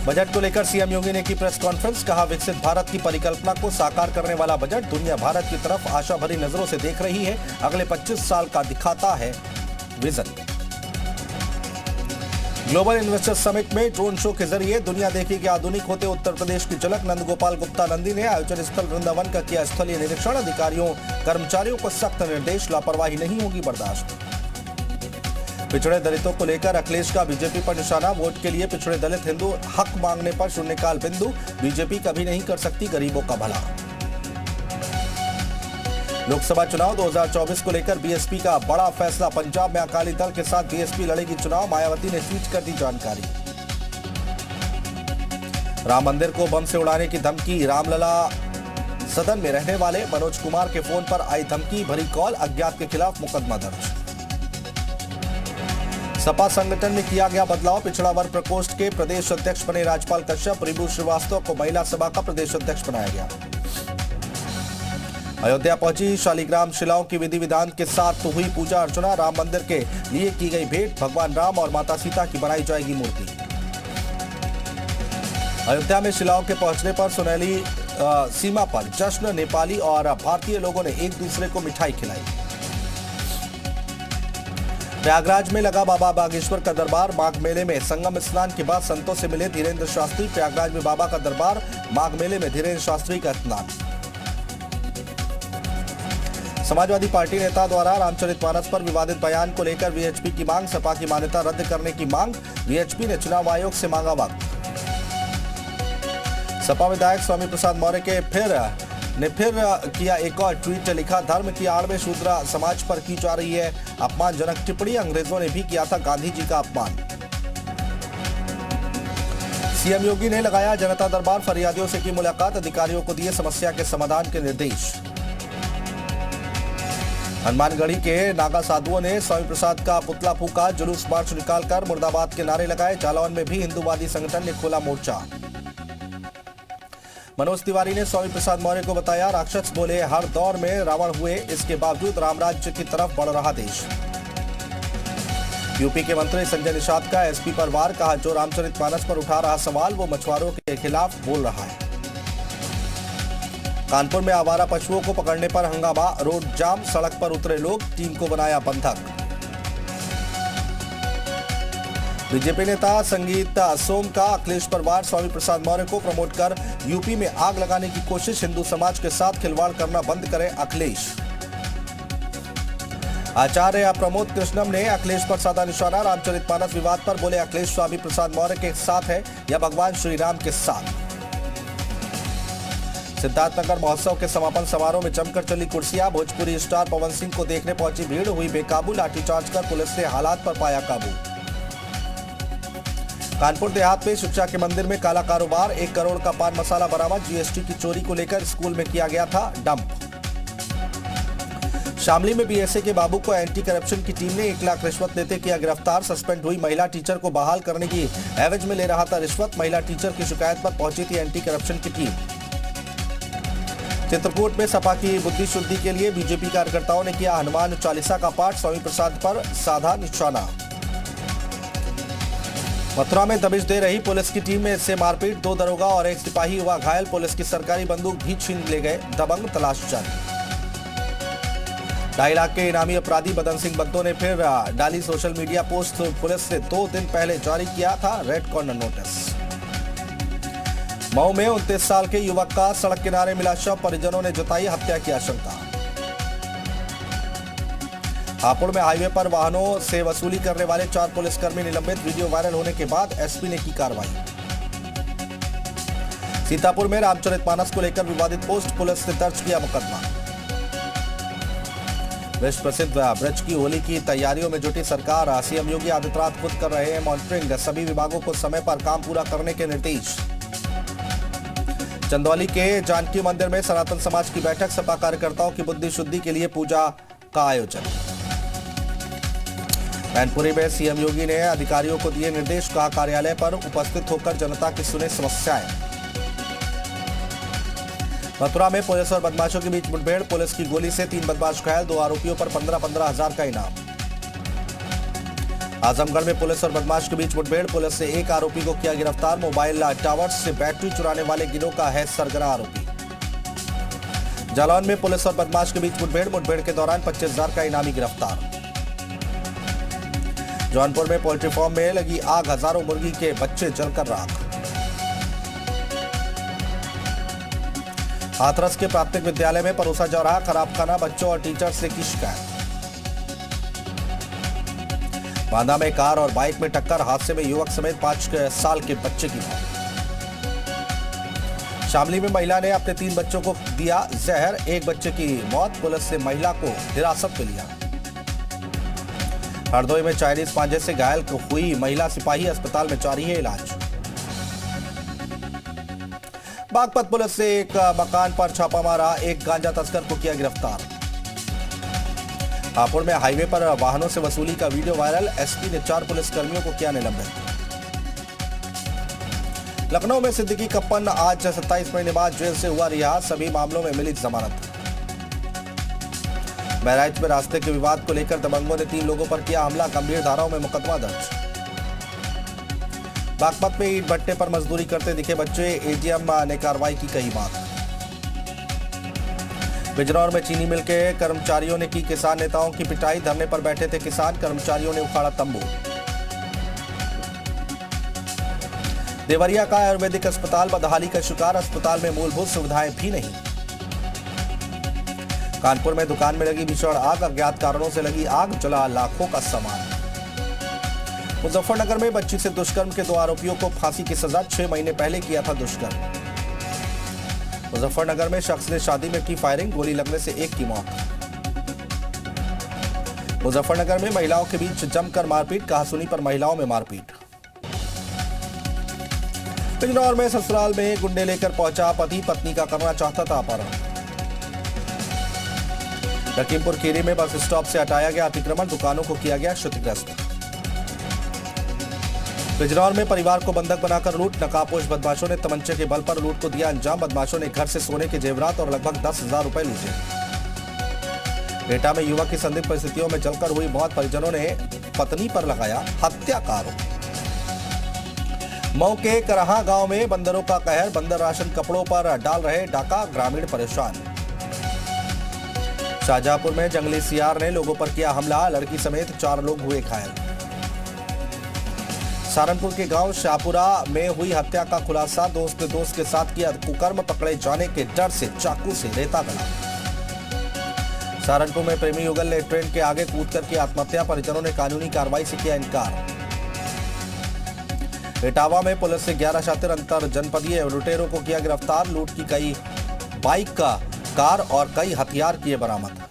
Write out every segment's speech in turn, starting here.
Budget को लेकर CM योगी ने की प्रेस कॉन्फ्रेंस। कहा, विकसित भारत की परिकल्पना को साकार करने वाला बजट दुनिया भारत की तरफ आशा भरी नजरों से देख रही है। अगले 25 साल का दिखाता है विजन। ग्लोबल इन्वेस्टर समिट में ड्रोन शो के जरिए दुनिया देखेगी आधुनिक होते उत्तर प्रदेश की झलक। नंदगोपाल गुप्ता नंदी ने आयोजन स्थल वृंदावन का किया स्थलीय निरीक्षण। अधिकारियों कर्मचारियों को सख्त निर्देश, लापरवाही नहीं होगी बर्दाश्त। पिछड़े दलितों को लेकर अखिलेश का बीजेपी पर निशाना। वोट के लिए पिछड़े दलित हिंदू हक मांगने पर शून्यकाल बिंदु। बीजेपी कभी नहीं कर सकती गरीबों का भला। लोकसभा चुनाव 2024 को लेकर बीएसपी का बड़ा फैसला। पंजाब में अकाली दल के साथ बीएसपी लड़ेगी चुनाव। मायावती ने ट्वीट कर दी जानकारी। राम मंदिर को बम से उड़ाने की धमकी। रामलला सदन में रहने वाले मनोज कुमार के फोन पर आई धमकी भरी कॉल। अज्ञात के खिलाफ मुकदमा दर्ज। सपा संगठन में किया गया बदलाव। पिछड़ा वर्ग प्रकोष्ठ के प्रदेश अध्यक्ष बने राजपाल कश्यप। रिबू श्रीवास्तव को महिला सभा का प्रदेश अध्यक्ष बनाया गया। अयोध्या पहुंची शालिग्राम शिलाओं की विधि विधान के साथ हुई पूजा अर्चना। राम मंदिर के लिए की गई भेंट। भगवान राम और माता सीता की बनाई जाएगी मूर्ति। अयोध्या में शिलाओं के पहुंचने पर सुनहली सीमा पर जश्न। नेपाली और भारतीय लोगों ने एक दूसरे को मिठाई खिलाई। प्रयागराज में लगा बाबा बागेश्वर का दरबार। माघ मेले में संगम स्नान के बाद संतों से मिले धीरेन्द्र शास्त्री। प्रयागराज में बाबा का दरबार। माघ मेले में धीरेन्द्र शास्त्री का स्नान। समाजवादी पार्टी नेता द्वारा रामचरितमानस पर विवादित बयान को लेकर वीएचपी की मांग। सपा की मान्यता रद्द करने की मांग। वीएचपी ने चुनाव आयोग से मांगा वक्त। सपा विधायक स्वामी प्रसाद मौर्य के फिर किया एक और ट्वीट। लिखा, धर्म की आड़ में शूद्र समाज पर की जा रही है अपमानजनक टिप्पणी। अंग्रेजों ने भी किया था गांधी जी का अपमान। सीएम योगी ने लगाया जनता दरबार। फरियादियों से की मुलाकात। अधिकारियों को दिए समस्या के समाधान के निर्देश। हनुमानगढ़ी के नागा साधुओं ने स्वामी प्रसाद का पुतला फूका। जुलूस मार्च निकालकर मुर्दाबाद के नारे लगाए। जालौन में भी हिंदूवादी संगठन ने खोला मोर्चा। मनोज तिवारी ने स्वामी प्रसाद मौर्य को बताया राक्षस। बोले, हर दौर में रावण हुए, इसके बावजूद रामराज्य की तरफ बढ़ रहा देश। यूपी के मंत्री संजय निषाद का एसपी पर वार। कहा, जो रामचरितमानस पर उठा रहा सवाल वो मछुआरों के खिलाफ बोल रहा है। कानपुर में आवारा पशुओं को पकड़ने पर हंगामा। रोड जाम, सड़क पर उतरे लोग। टीम को बनाया बंधक। बीजेपी नेता संगीत सोम का अखिलेश पर वार। स्वामी प्रसाद मौर्य को प्रमोट कर यूपी में आग लगाने की कोशिश। हिंदू समाज के साथ खिलवाड़ करना बंद करें अखिलेश। आचार्य प्रमोद कृष्णम ने अखिलेश पर साधा निशाना। रामचरितमानस विवाद पर बोले, अखिलेश स्वामी प्रसाद मौर्य के साथ है या भगवान श्री राम के साथ। सिद्धार्थनगर महोत्सव के समापन समारोह में जमकर चली कुर्सियां। भोजपुरी स्टार पवन सिंह को देखने पहुंची भीड़ हुई बेकाबू। लाठीचार्ज कर पुलिस ने हालात पर पाया काबू। कानपुर देहात में शिक्षा के मंदिर में काला कारोबार। 1 करोड़ का पान मसाला बरामद। जीएसटी की चोरी को लेकर स्कूल में किया गया था डंप। शामली में बीएसए के बाबू को एंटी करप्शन की टीम ने 1 लाख रिश्वत लेते किया गिरफ्तार। सस्पेंड हुई महिला टीचर को बहाल करने की एवज में ले रहा था रिश्वत। महिला टीचर की शिकायत पर पहुंची थी एंटी करप्शन की टीम। चित्रकूट में सपा की बुद्धि शुद्धि के लिए बीजेपी कार्यकर्ताओं ने किया हनुमान चालीसा का पाठ। स्वामी प्रसाद पर साधा निशाना। मथुरा में दबिश दे रही पुलिस की टीम में इससे मारपीट। 2 दरोगा और 1 सिपाही हुआ घायल। पुलिस की सरकारी बंदूक भी छीन ले गए। दबंग तलाश जारी। 2.5 लाख के इनामी अपराधी बदन सिंह बद्दो ने फिर डाली सोशल मीडिया पोस्ट। पुलिस ने 2 दिन पहले जारी किया था रेड कॉर्नर नोटिस। मऊ में 29 साल के युवक का सड़क किनारे मिला शव। परिजनों ने जताई हत्या की आशंका। हापुड़ में हाईवे पर वाहनों से वसूली करने वाले 4 पुलिसकर्मी निलंबित। वीडियो वायरल होने के बाद एसपी ने की कार्रवाई। सीतापुर में रामचरितमानस को लेकर विवादित पोस्ट। पुलिस ने दर्ज किया मुकदमा। विश्व प्रसिद्ध ब्रज की होली की तैयारियों में जुटी सरकार। सीएम योगी आदित्यनाथ खुद कर रहे हैं मॉनिटरिंग। सभी विभागों को समय पर काम पूरा करने के निर्देश। चंदौली के जानकी मंदिर में सनातन समाज की बैठक। सपा कार्यकर्ताओं की बुद्धि शुद्धि के लिए पूजा का आयोजन। मैनपुरी में सीएम योगी ने अधिकारियों को दिए निर्देश। कहा, कार्यालय पर उपस्थित होकर जनता की सुने समस्याएं। मथुरा में पुलिस और बदमाशों के बीच मुठभेड़। पुलिस की गोली से 3 बदमाश घायल। 2 आरोपियों पर 15-15 हजार का इनाम। आजमगढ़ में पुलिस और बदमाश के बीच मुठभेड़। पुलिस ने एक आरोपी को किया गिरफ्तार। मोबाइल टावर्स से बैटरी चुराने वाले गिरोह का है सरगना आरोपी। जालौन में पुलिस और बदमाश के बीच मुठभेड़ के दौरान 25,000 का इनामी गिरफ्तार। जौनपुर में पोल्ट्री फार्म में लगी आग, हजारों मुर्गी के बच्चे जलकर राख। हाथरस के प्राथमिक विद्यालय में परोसा जा रहा खराब खाना, बच्चों और टीचर से की शिकायत। बांदा में कार और बाइक में टक्कर, हादसे में युवक समेत 5 साल के बच्चे की मौत। शामली में महिला ने अपने 3 बच्चों को दिया जहर, 1 बच्चे की मौत। पुलिस ने महिला को हिरासत में लिया। हरदोई में चाइनीज पांजे से घायल हुई महिला सिपाही, अस्पताल में जारी है इलाज। बागपत पुलिस ने एक मकान पर छापा मारा, एक गांजा तस्कर को किया गिरफ्तार। हापुड़ में हाईवे पर वाहनों से वसूली का वीडियो वायरल, एसपी ने 4 पुलिसकर्मियों को किया निलंबित। लखनऊ में सिद्दीकी कप्पन आज 27 महीने बाद जेल से हुआ रिहा, सभी मामलों में मिली जमानत। बहराइच में रास्ते के विवाद को लेकर दबंगों ने 3 लोगों पर किया हमला, गंभीर धाराओं में मुकदमा दर्ज। बागपत में ईंट भट्टे पर मजदूरी करते दिखे बच्चे, एजीएम ने कार्रवाई की कही बात। बिजनौर में चीनी मिल के कर्मचारियों ने की किसान नेताओं की पिटाई, धरने पर बैठे थे किसान, कर्मचारियों ने उखाड़ा तंबू। देवरिया का आयुर्वेदिक अस्पताल बदहाली का शिकार, अस्पताल में मूलभूत सुविधाएं भी नहीं। कानपुर में दुकान में लगी भीषण आग, अज्ञात कारणों से लगी आग, जला लाखों का सामान। मुजफ्फरनगर में बच्ची से दुष्कर्म के 2 आरोपियों को फांसी की सजा, 6 महीने पहले किया था दुष्कर्म। मुजफ्फरनगर में शख्स ने शादी में की फायरिंग, गोली लगने से 1 की मौत। मुजफ्फरनगर में महिलाओं के बीच जमकर मारपीट, कहासुनी पर महिलाओं में मारपीट। बिजनौर में ससुराल में गुंडे लेकर पहुंचा पति, पत्नी का करना चाहता था अपहरण। लखीमपुर खीरी में बस स्टॉप से हटाया गया अतिक्रमण, दुकानों को किया गया क्षतिग्रस्त। बिजनौर में परिवार को बंधक बनाकर लूट, नकाबपोश बदमाशों ने तमंचे के बल पर लूट को दिया अंजाम। बदमाशों ने घर से सोने के जेवरात और लगभग 10,000 रुपए लूटे। एटा में युवक की संदिग्ध परिस्थितियों में जलकर हुई मौत, परिजनों ने पत्नी पर लगाया हत्या का आरोप। मऊ के करहा गांव में बंदरों का कहर, बंदर राशन कपड़ों पर डाल रहे डाका, ग्रामीण परेशान। शाहजहांपुर में जंगली सियार ने लोगों पर किया हमला, लड़की समेत 4 लोग हुए घायल। सहारनपुर के गांव शाहपुरा में हुई हत्या का खुलासा, दोस्त ने दोस्त के साथ किया कुकर्म, पकड़े जाने के डर से चाकू से रेता गला। सहारनपुर में प्रेमी युगल ने ट्रेन के आगे कूदकर की आत्महत्या, परिजनों ने कानूनी कार्रवाई से किया इनकार। इटावा में पुलिस ने 11 शातिर अंतर जनपदीय लुटेरों को किया गिरफ्तार, लूट की कई बाइक, कार और कई हथियार किए बरामद।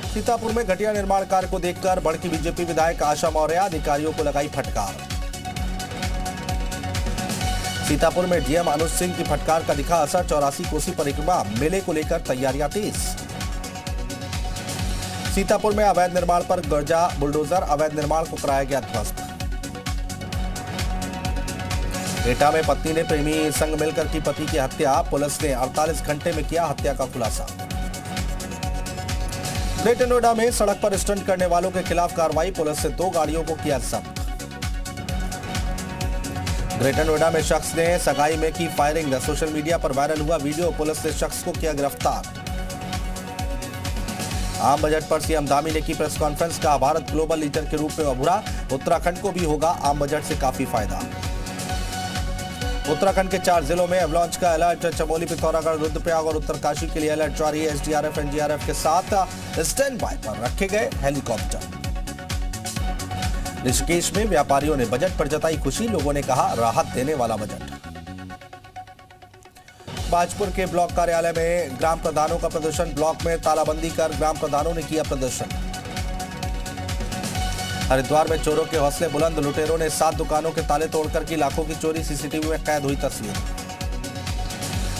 सीतापुर में घटिया निर्माण कार्य को देखकर भड़की बीजेपी विधायक आशा मौर्य, अधिकारियों को लगाई फटकार। सीतापुर में डीएम अनुज सिंह की फटकार का दिखा असर, 84 कोसी परिक्रमा मेले को लेकर तैयारियां तेज। सीतापुर में अवैध निर्माण पर गर्जा बुलडोजर, अवैध निर्माण को कराया गया ध्वस्त। एटा में पत्नी ने प्रेमी संग मिलकर की पति की हत्या, पुलिस ने 48 घंटे में किया हत्या का खुलासा। ग्रेटर नोएडा में सड़क पर स्टंट करने वालों के खिलाफ कार्रवाई, पुलिस ने 2 गाड़ियों को किया जब्त। ग्रेटर नोएडा में शख्स ने सगाई में की फायरिंग, सोशल मीडिया पर वायरल हुआ वीडियो, पुलिस ने शख्स को किया गिरफ्तार। आम बजट पर सीएम धामी ने की प्रेस कॉन्फ्रेंस, कहा भारत ग्लोबल लीडर के रूप में उभरा, उत्तराखंड को भी होगा आम बजट से काफी फायदा। उत्तराखंड के 4 जिलों में अवलॉन्च का अलर्ट, चमोली, पिथौरागढ़, रुद्रप्रयाग और उत्तरकाशी के लिए अलर्ट जारी है। एसडीआरएफ एनडीआरएफ के साथ स्टैंड बाय पर रखे गए हेलीकॉप्टर। ऋषिकेश में व्यापारियों ने बजट पर जताई खुशी, लोगों ने कहा राहत देने वाला बजट। बाजपुर के ब्लॉक कार्यालय में ग्राम प्रधानों का प्रदर्शन, ब्लॉक में तालाबंदी कर ग्राम प्रधानों ने किया प्रदर्शन। हरिद्वार में चोरों के हौसले बुलंद, लुटेरों ने 7 दुकानों के ताले तोड़कर की लाखों की चोरी, सीसीटीवी में कैद हुई तस्वीर।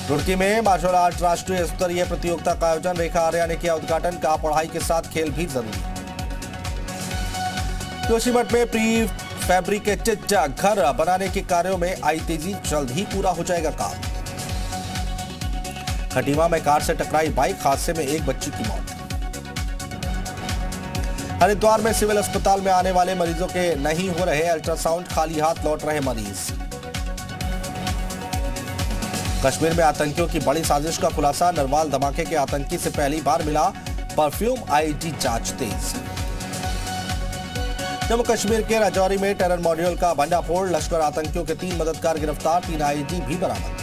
रुड़की में मार्शल आर्ट राष्ट्रीय स्तरीय प्रतियोगिता का आयोजन, रेखा आर्या ने किया उद्घाटन, कहा पढ़ाई के साथ खेल भी जरूरी। जोशीमठ में प्री फैब्रिकेटेड घर बनाने के कार्यों में आई तेजी, जल्द ही पूरा हो जाएगा काम। खटीमा में कार से टकराई बाइक, हादसे में 1 बच्ची की मौत। हरिद्वार में सिविल अस्पताल में आने वाले मरीजों के नहीं हो रहे अल्ट्रासाउंड, खाली हाथ लौट रहे मरीज। कश्मीर में आतंकियों की बड़ी साजिश का खुलासा, नरवाल धमाके के आतंकी से पहली बार मिला परफ्यूम, आईईडी जांच तेज। जम्मू कश्मीर के राजौरी में टेरर मॉड्यूल का भंडाफोड़, लश्कर आतंकियों के 3 मददगार गिरफ्तार, 3 आईईडी भी बरामद।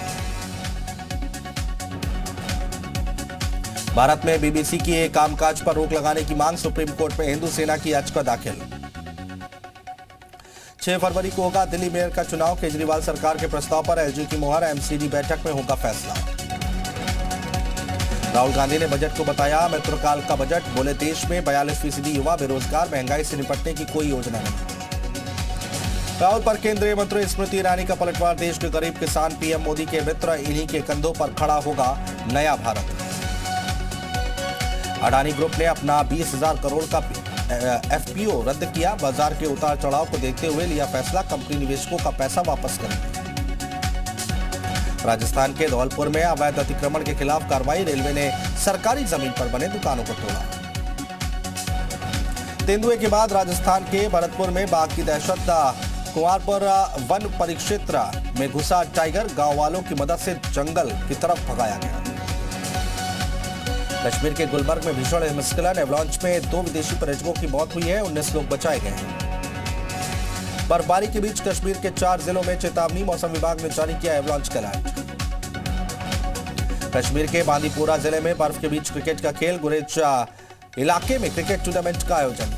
भारत में बीबीसी की कामकाज पर रोक लगाने की मांग, सुप्रीम कोर्ट में हिंदू सेना की याचिका दाखिल। 6 फरवरी को होगा दिल्ली मेयर का चुनाव, केजरीवाल सरकार के प्रस्ताव पर एलजी की मुहर, एमसीडी बैठक में होगा फैसला। राहुल गांधी ने बजट को बताया मित्रकाल का बजट, बोले देश में 42% युवा बेरोजगार, महंगाई से निपटने की कोई योजना नहीं। राहुल पर केंद्रीय मंत्री स्मृति ईरानी का पलटवार, देश के गरीब किसान पीएम मोदी के मित्र, इन्हीं के कंधों पर खड़ा होगा नया भारत। अडानी ग्रुप ने अपना 20,000 करोड़ का एफपीओ रद्द किया, बाजार के उतार चढ़ाव को देखते हुए लिया फैसला, कंपनी निवेशकों का पैसा वापस करेगी। राजस्थान के धौलपुर में अवैध अतिक्रमण के खिलाफ कार्रवाई, रेलवे ने सरकारी जमीन पर बने दुकानों को तोड़ा। तेंदुए के बाद राजस्थान के भरतपुर में बाघ की दहशत, कुंवारपुर वन परिक्षेत्र में घुसा टाइगर, गांव वालों की मदद से जंगल की तरफ भगाया गया। कश्मीर के गुलबर्ग में भीषण हिमस्खलन, एवलांच में 2 विदेशी पर्यटकों की मौत हुई है, 19 लोग बचाए गए हैं। बर्फबारी के बीच कश्मीर के 4 जिलों में चेतावनी, मौसम विभाग ने जारी किया एवलांच का अलर्ट। कश्मीर के बांदीपोरा जिले में बर्फ के बीच क्रिकेट का खेल, गुरेज इलाके में क्रिकेट टूर्नामेंट का आयोजन।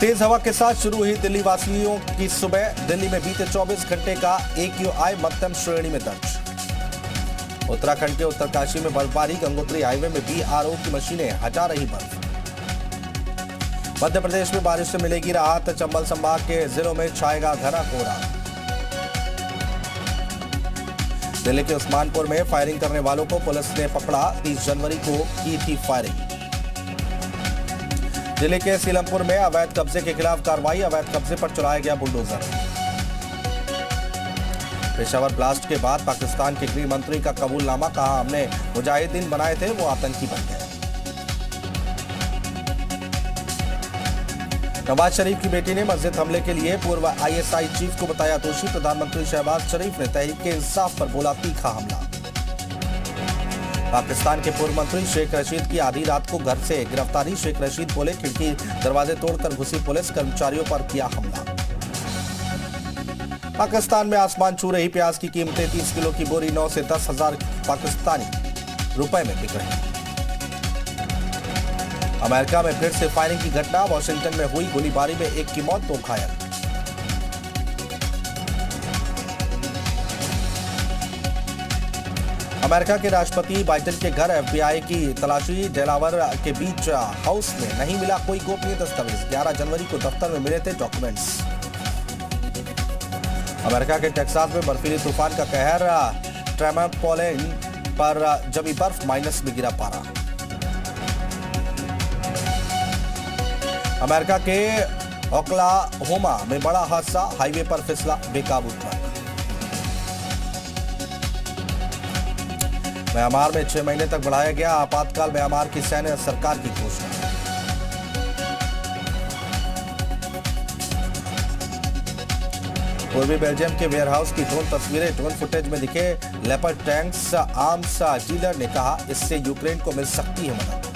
तेज हवा के साथ शुरू हुई दिल्ली वासियों की सुबह, दिल्ली में बीते 24 घंटे का AQI मध्यम श्रेणी में दर्ज। उत्तराखंड के उत्तरकाशी में बर्फबारी, गंगोत्री हाईवे में BRO की मशीनें हटा रही बर्फ। मध्य प्रदेश में बारिश से मिलेगी राहत, चंबल संभाग के जिलों में छाएगा घना कोहरा। दिल्ली के उस्मानपुर में फायरिंग करने वालों को पुलिस ने पकड़ा, 30 जनवरी को की थी फायरिंग। दिल्ली के सीलमपुर में अवैध कब्जे के खिलाफ कार्रवाई, अवैध कब्जे पर चलाया गया बुलडोजर। पेशावर ब्लास्ट के बाद पाकिस्तान के गृह मंत्री का कबूलनामा, कहा हमने मुजाहिदीन बनाए थे, वो आतंकी बन गए। नवाज शरीफ की बेटी ने मस्जिद हमले के लिए पूर्व ISI चीफ को बताया दोषी, प्रधानमंत्री शहबाज शरीफ ने तहरीक इंसाफ पर बोला तीखा हमला। पाकिस्तान के पूर्व मंत्री शेख रशीद की आधी रात को घर से गिरफ्तारी, शेख रशीद बोले खिड़की दरवाजे तोड़कर घुसी पुलिस, कर्मचारियों पर किया हमला। पाकिस्तान में आसमान छू रही प्याज की कीमतें, 30 किलो की बोरी 9 से 10,000 पाकिस्तानी रुपए में बिक रही। अमेरिका में फिर से फायरिंग की घटना, वॉशिंगटन में हुई गोलीबारी में 1 की मौत, 2 घायल। अमेरिका के राष्ट्रपति बाइडेन के घर FBI की तलाशी, डेलावर के बीच हाउस में नहीं मिला कोई गोपनीय दस्तावेज, 11 जनवरी को दफ्तर में मिले थे डॉक्यूमेंट्स। अमेरिका के टेक्सास में बर्फीली तूफान का कहर, ट्रेमोपोलिन पर जमी बर्फ, माइनस में गिरा पारा। अमेरिका के ओक्लाहोमा में बड़ा हादसा, हाईवे पर फिसला बेकाबू ट्रक। म्यांमार में 6 महीने तक बढ़ाया गया आपातकाल, म्यांमार की सैन्य सरकार की घोषणा। पूर्वी बेल्जियम के वेयरहाउस की ड्रोन तस्वीरें, ड्रोन फुटेज में दिखे लेपर्ड टैंक्स, आर्म्स डीलर ने कहा इससे यूक्रेन को मिल सकती है मदद।